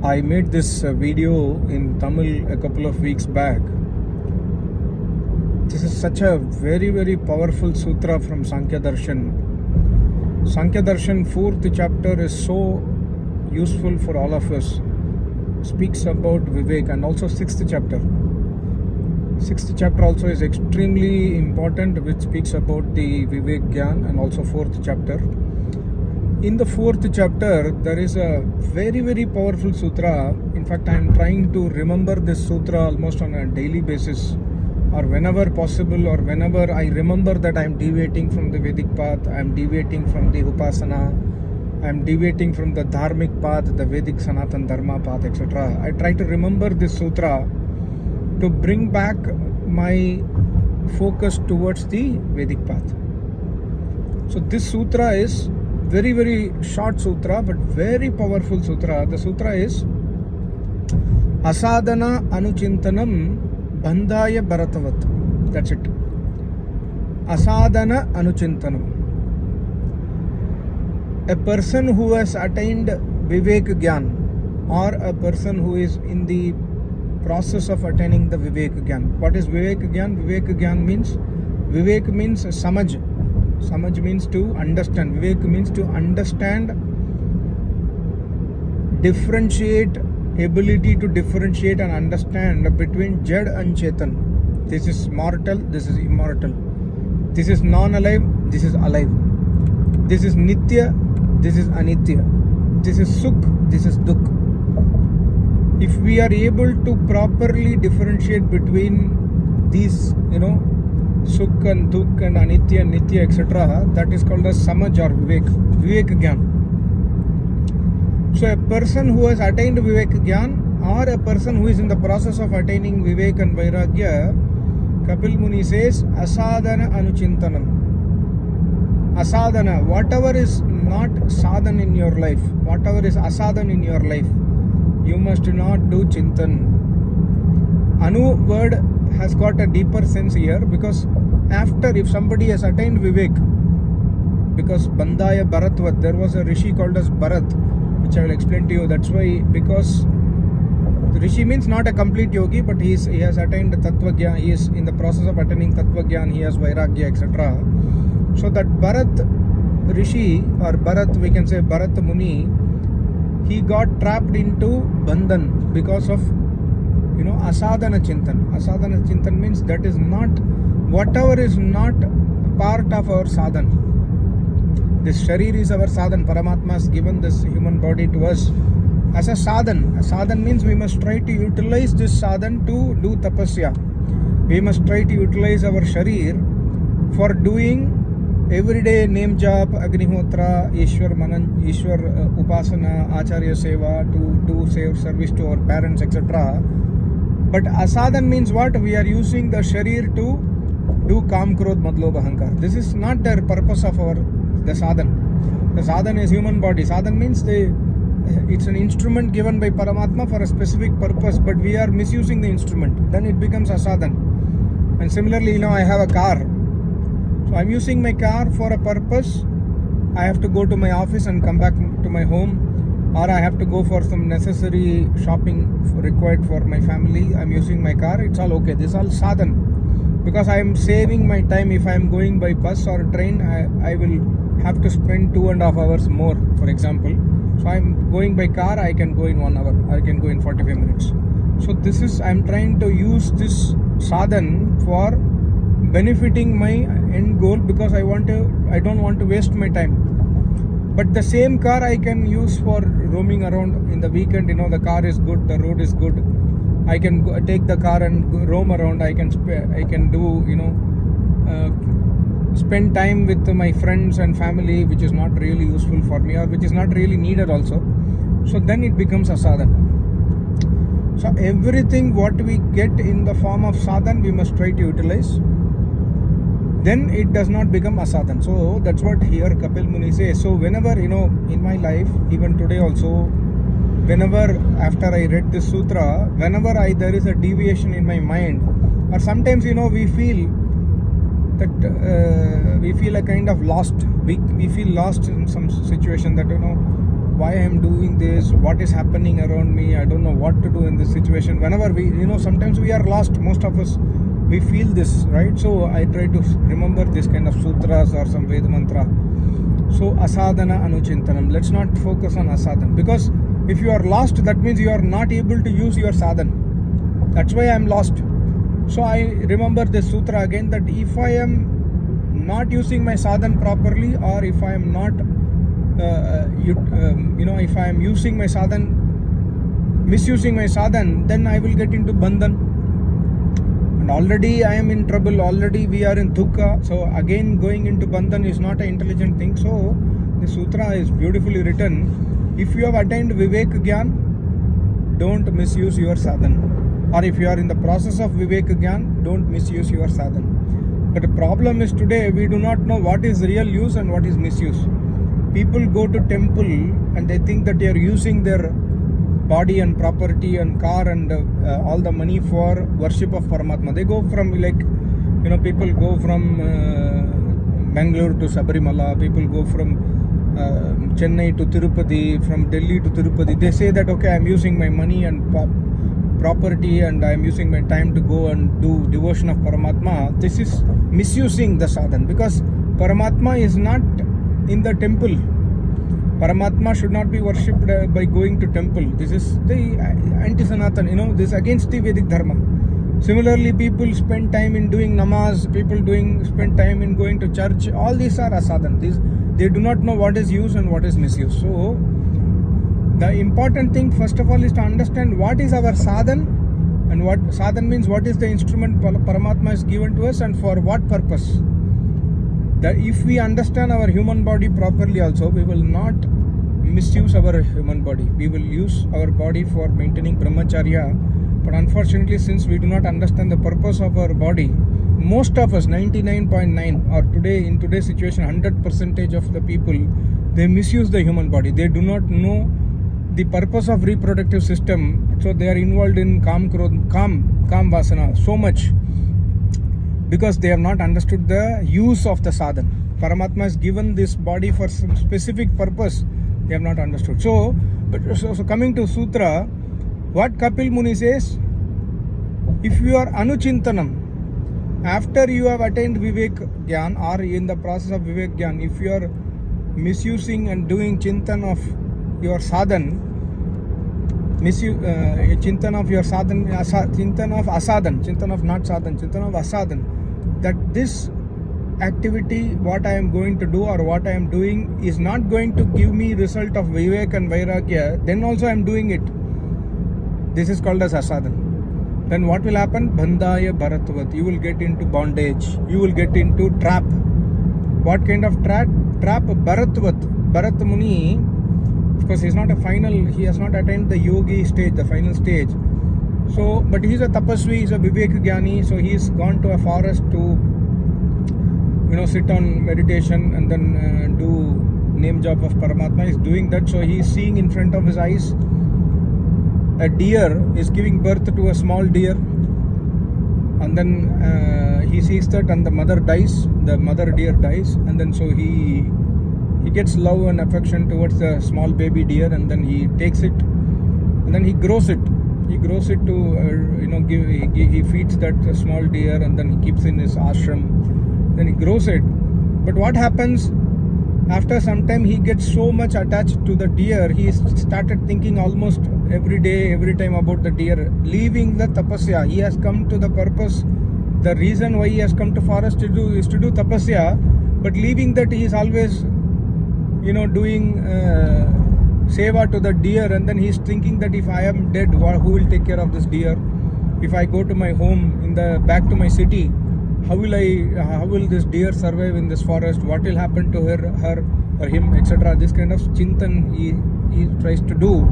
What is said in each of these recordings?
I made this video in Tamil a couple of weeks back. This is such a very, very powerful sutra from Sankhya Darshan. Sankhya Darshan 4th chapter is so useful for all of us. Speaks about Vivek, and also 6th chapter. 6th chapter also is extremely important, which speaks about the Vivek Gyan, and also 4th chapter. In the 4th chapter, there is a very, very powerful sutra. In fact, I am trying to remember this sutra almost on a daily basis, or whenever possible, or whenever I remember that I am deviating from the Vedic path, I am deviating from the Upasana, I am deviating from the Dharmic path, the Vedic Sanatan Dharma path, etc. I try to remember this sutra to bring back my focus towards the Vedic path. So this sutra is very, very short sutra, but very powerful sutra. The sutra is Asadana Anuchintanam Bandhaya Bharatavat. That's it. Asadana Anuchintanam. A person who has attained Vivek Gyan, or a person who is in the process of attaining the Vivek Gyan. What is Vivek Gyan? Vivek Gyan means Samaj. Samaj means to understand. Vivek means to understand, differentiate, ability to differentiate and understand between Jad and Chetan. This is mortal, this is immortal. This is non-alive, this is alive. This is Nitya, this is Anitya. This is Sukh, this is Dukh. If we are able to properly differentiate between these, Sukh and Dukh and Anitya, Nitya, etc., that is called as Samaj or Vivek Gyan. So a person who has attained Vivek Gyan, or a person who is in the process of attaining Vivek and Vairagya, Kapil Muni says, Asadana Anuchintanam. Asadana, whatever is not sadhan in your life, whatever is asadhan in your life, you must not do chintan. Anu word has got a deeper sense here, because after, if somebody has attained Vivek, because Bandhaya Bharatvat, there was a Rishi called as Bharat, which I will explain to you. That's why, because the Rishi means not a complete yogi, but he has attained Tattvagyan, he is in the process of attaining Tattvagyan, he has Vairagya, etc. So that Bharat Rishi, or Bharat, we can say Bharat Muni, he got trapped into Bandhan because of Asadhana Chintan. Asadhana Chintan means that is not, whatever is not part of our sadhan. This sharir is our sadhan. Paramatma has given this human body to us as a sadhan. A sadhan means we must try to utilize this sadhan to do tapasya. We must try to utilize our sharir for doing everyday name jap, Agnihotra, Ishwar Manan, Ishwar Upasana, Acharya Seva, to do service to our parents, etc. But asadhan means what? We are using the sharir to do kam, krodh, madlobh, ahankar. This is not the purpose of the sadhan. The sadhan is human body. Sadhan means it's an instrument given by Paramatma for a specific purpose, but we are misusing the instrument. Then it becomes asadhan. And similarly, I have a car. So I'm using my car for a purpose. I have to go to my office and come back to my home, or I have to go for some necessary shopping required for my family. I'm using my car. It's all okay. This is all sadhan, because I am saving my time. If I am going by bus or train, I will have to spend 2.5 hours more, for example. So I'm going by car, I can go in 1 hour, I can go in 45 minutes. So this is, I'm trying to use this sadhan for benefiting my end goal, because I don't want to waste my time. But the same car I can use for roaming around in the weekend. The car is good, the road is good. I can take the car and roam around. I can do, spend time with my friends and family, which is not really useful for me, or which is not really needed also. So then it becomes a sadhan. So everything what we get in the form of sadhan, we must try to utilize. Then it does not become asadhan. So that's what here Kapil Muni says. So whenever, in my life, even today also, whenever after I read this sutra, whenever there is a deviation in my mind, or sometimes, we feel that we feel a kind of lost. We feel lost in some situation that, why I am doing this, what is happening around me, I don't know what to do in this situation. Whenever we, sometimes we are lost, most of us, we feel this, right? So I try to remember this kind of sutras or some Veda mantra. So asadana anuchintanam, let's not focus on asadana, because if you are lost, that means you are not able to use your sadhana. That's why I am lost. So I remember this sutra again, that if I am not using my sadhana properly, or if I am not if I am using my sadhana, misusing my sadhana, then I will get into bandhan, and already I am in trouble, already we are in dukkha. So again going into bandhan is not an intelligent thing. So the sutra is beautifully written. If you have attained vivek gyan, don't misuse your sadhana, or if you are in the process of vivek gyan, don't misuse your sadhana. But the problem is today we do not know what is real use and what is misuse. People go to temple and they think that they are using their body and property and car and all the money for worship of Paramatma. They go from people go from Bangalore to Sabarimala, people go from Chennai to Tirupati, from Delhi to Tirupati. They say that, okay, I am using my money and property and I am using my time to go and do devotion of Paramatma. This is misusing the sadhana, because Paramatma is not in the temple. Paramatma should not be worshipped by going to temple. This is the anti-Sanatan, this is against the Vedic Dharma. Similarly, people spend time in doing namaz, people spend time in going to church. All these are asadhan. They do not know what is use and what is misuse. So the important thing first of all is to understand what is our sadhan, and what sadhan means, what is the instrument Paramatma is given to us and for what purpose. That if we understand our human body properly also, we will not misuse our human body. We will use our body for maintaining brahmacharya. But unfortunately, since we do not understand the purpose of our body, most of us, 99.9, or in today's situation, 100% of the people, they misuse the human body. They do not know the purpose of reproductive system. So they are involved in kam vasana so much, because they have not understood the use of the sadhana. Paramatma has given this body for some specific purpose. They have not understood. So coming to sutra, what Kapil Muni says, if you are anuchintanam, after you have attained vivek gyan, or in the process of vivek gyan, if you are misusing and doing chintan of your sadhana, chintan of your sadhana, chintan of asadhan, chintan of not sadhan, chintan of asadhan, that this activity, what I am going to do or what I am doing is not going to give me result of vivek and vairagya, then also I am doing it. This is called as asadhan. Then what will happen? Bandhaya bharatvat. You will get into bondage. You will get into trap. What kind of trap? Bharatvat. Bharat Muni, of course, he has not attained the yogi stage, the final stage. So, but he is a tapasvi, he is a vivek jnani, so he is gone to a forest to, sit on meditation and then do name job of Paramatma. He is doing that, so he is seeing in front of his eyes a deer is giving birth to a small deer, and then he sees that, and the mother deer dies, and then so he gets love and affection towards the small baby deer, and then he takes it, and then he grows it to he feeds that small deer, and then he keeps in his ashram, then he grows it. But what happens after some time, he gets so much attached to the deer, he started thinking almost every day, every time about the deer, leaving the tapasya. He has come to the purpose, the reason why he has come to forest is to do tapasya, but leaving that, he is always doing seva to the deer, and then he is thinking that if I am dead, who will take care of this deer? If I go to my home, back to my city, how will this deer survive in this forest? What will happen to her or him, etc. This kind of chintan he tries to do.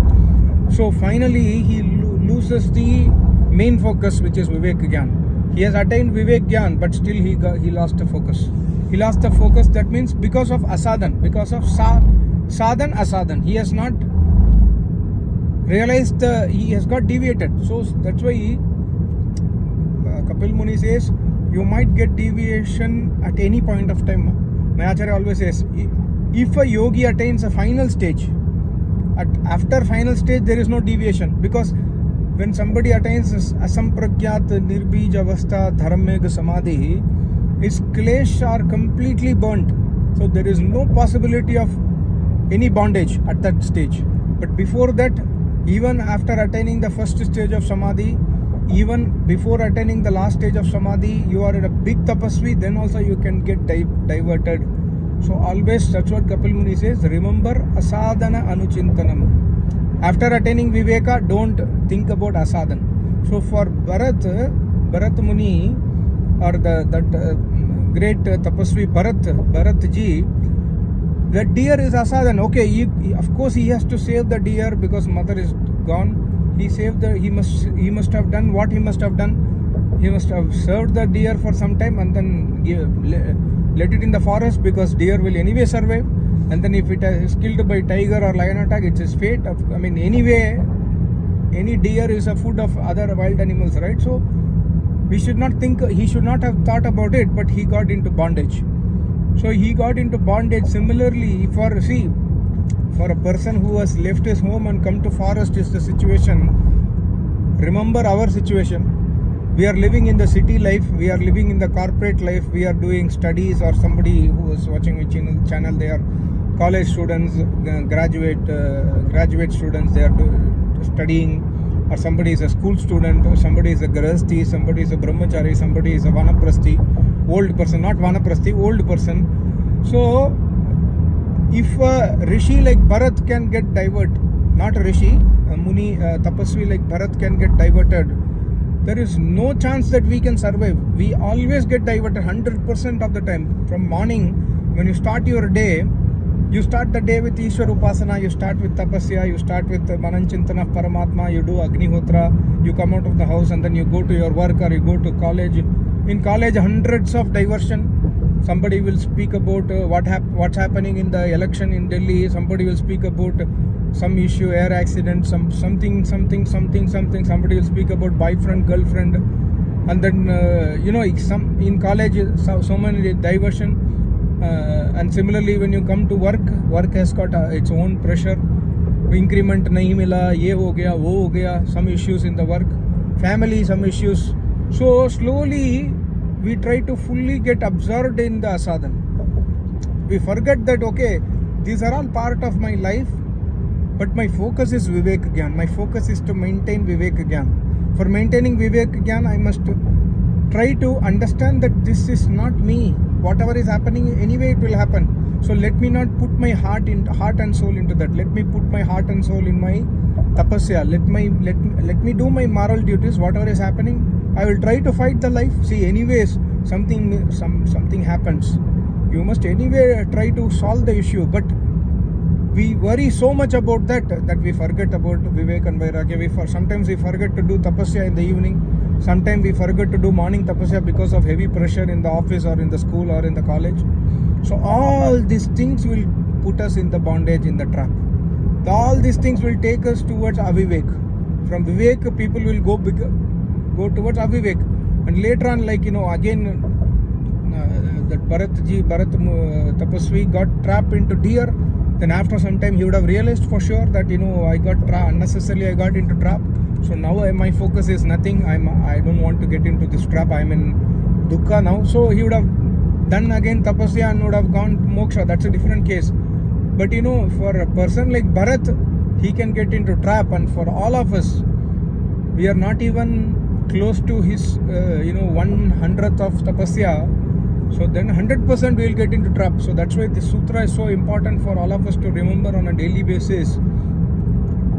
So finally he loses the main focus, which is vivek gyan. He has attained vivek gyan, but still he lost the focus. He lost the focus. That means because of asadhan, because of sadhan asadhan, he has not realized he has got deviated. So that's why Kapil Muni says, you might get deviation at any point of time. My Acharya always says, if a yogi attains a final stage, after final stage there is no deviation, because when somebody attains asampragyat nirbij avastha dharmeg samadhi, his klesh are completely burnt, so there is no possibility of any bondage at that stage. But before that, even after attaining the first stage of samadhi, even before attaining the last stage of samadhi, you are a big tapasvi, then also you can get diverted. So always, that's what Kapil Muni says, remember asadhana anuchintanam. After attaining viveka, don't think about asadhan. So for Bharat Muni, or that great tapasvi Bharat ji, the deer is asadhan. Okay, of course he has to save the deer because mother is gone. He must have done what he must have done. He must have served the deer for some time and then let it in the forest, because deer will anyway survive. And then if it is killed by tiger or lion attack, it's his fate. Anyway, any deer is a food of other wild animals, right? So we should not think, he should not have thought about it, but he got into bondage. So he got into bondage. Similarly, for a person who has left his home and come to forest is the situation. Remember our situation. We are living in the city life, we are living in the corporate life, we are doing studies, or somebody who is watching my channel, they are college students, graduate students, they are studying, or somebody is a school student, or somebody is a grahasti, somebody is a brahmachari, somebody is a vanaprasthi, old person, not vanaprasthi, old person. So if a rishi like Bharat can get diverted, not a rishi, a muni, tapasvi like Bharat can get diverted, there is no chance that we can survive. We always get diverted 100% of the time. From morning, when you start your day, you start the day with Ishwar Upasana, you start with Tapasya, you start with Mananchintana of Paramatma, you do Agnihotra, you come out of the house and then you go to your work or you go to college. In college, hundreds of diversion. Somebody will speak about what's happening in the election in Delhi. Somebody will speak about some issue, air accident, something. Somebody will speak about boyfriend, girlfriend, and then in college so many diversion. And similarly, when you come to work has got its own pressure. Increment nahi mila, ye ho gaya, wo ho gaya. Some issues in the work, family, some issues. So slowly we try to fully get absorbed in the asadhan. We forget that, okay, these are all part of my life, but my focus is Vivek Gyan. My focus is to maintain Vivek Gyan. For maintaining Vivek Gyan, I must try to understand that this is not me. Whatever is happening, anyway it will happen. So let me not put my heart and soul into that. Let me put my heart and soul in my tapasya. Let me do my moral duties. Whatever is happening, I will try to fight the life. See, anyways, something happens. You must anyway try to solve the issue. But we worry so much about that we forget about Vivek and Vairagya. Sometimes we forget to do tapasya in the evening. Sometimes we forget to do morning tapasya because of heavy pressure in the office or in the school or in the college. So all these things will put us in the bondage, in the trap. All these things will take us towards avivek. From Vivek, people will go towards avivek. And later on, again, that Bharat Tapasvi got trapped into deer. Then after some time, he would have realized for sure that, I got unnecessarily I got into trap. So now my focus is nothing. I don't want to get into this trap. I'm in dukkha now. So he would have done again tapasya and would have gone to moksha. That's a different case. But for a person like Bharat, he can get into trap. And for all of us, we are not even close to his 1/100th of tapasya. So then 100% we will get into trap. So that's why this sutra is so important for all of us to remember on a daily basis,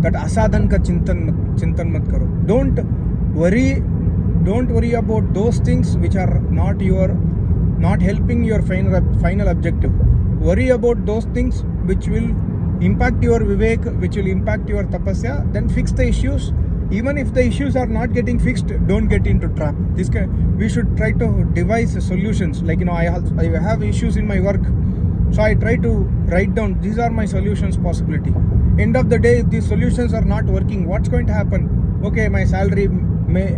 that asadhan ka chintan mat karo. Don't worry about those things which are not helping your final objective. Worry about those things which will impact your vivek, which will impact your tapasya. Then fix the issues. Even if the issues are not getting fixed, don't get into trap. We should try to devise solutions. I have issues in my work, so I try to write down, these are my solutions possibility. End of the day, if these solutions are not working, what's going to happen? Okay, my salary,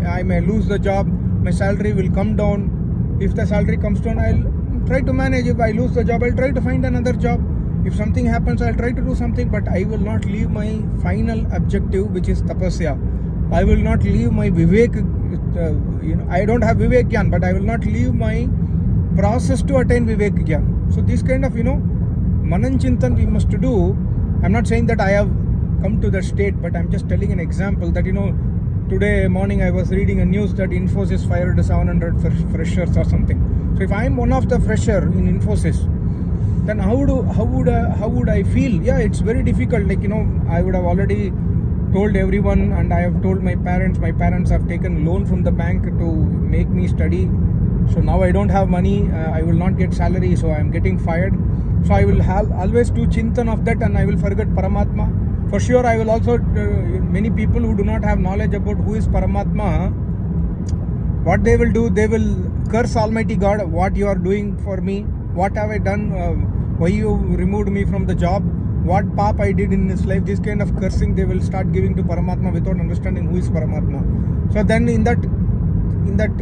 I may lose the job, my salary will come down. If the salary comes down, I'll try to manage. If I lose the job, I'll try to find another job. If something happens, I'll try to do something, but I will not leave my final objective, which is tapasya. I will not leave my vivek. I don't have vivek gyan, but I will not leave my process to attain vivek gyan. So this kind of manan chintan we must do. I'm not saying that I have come to that state, but I'm just telling an example that today morning I was reading a news that Infosys fired 700 freshers or something. So if I'm one of the fresher in Infosys, then how would I feel? Yeah, it's very difficult. I would have already told everyone, and I have told my parents. My parents have taken loan from the bank to make me study. So now I don't have money. I will not get salary, so I am getting fired. So I will always do chintan of that, and I will forget Paramatma. For sure, I will also, many people who do not have knowledge about who is Paramatma, what they will do, they will curse Almighty God, what you are doing for me, what have I done, why you removed me from the job, what pap I did in this life. This kind of cursing they will start giving to Paramatma without understanding who is Paramatma. So then in that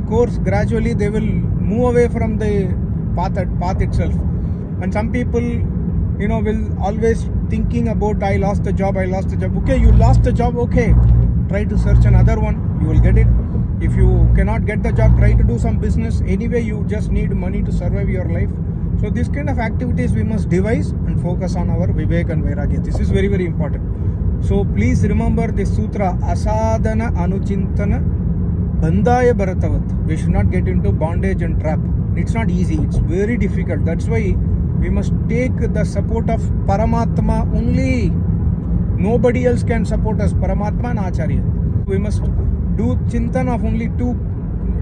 course, gradually they will move away from the path itself. And some people will always thinking about I lost the job. Okay, you lost the job, okay, try to search another one, you will get it. If you cannot get the job, try to do some business. Anyway, you just need money to survive your life. So this kind of activities we must devise and focus on our vivek and vairagya. This is very, very important. So please remember this sutra, asadana anuchintana bandaya bharatavat. We should not get into bondage and trap. It's not easy, it's very difficult. That's why we must take the support of Paramatma only. Nobody else can support us, Paramatma and Acharya. We must do chintan of only two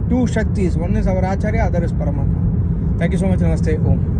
Shaktis. One is our Acharya, other is Paramatma. Thank you so much. Namaste. Om.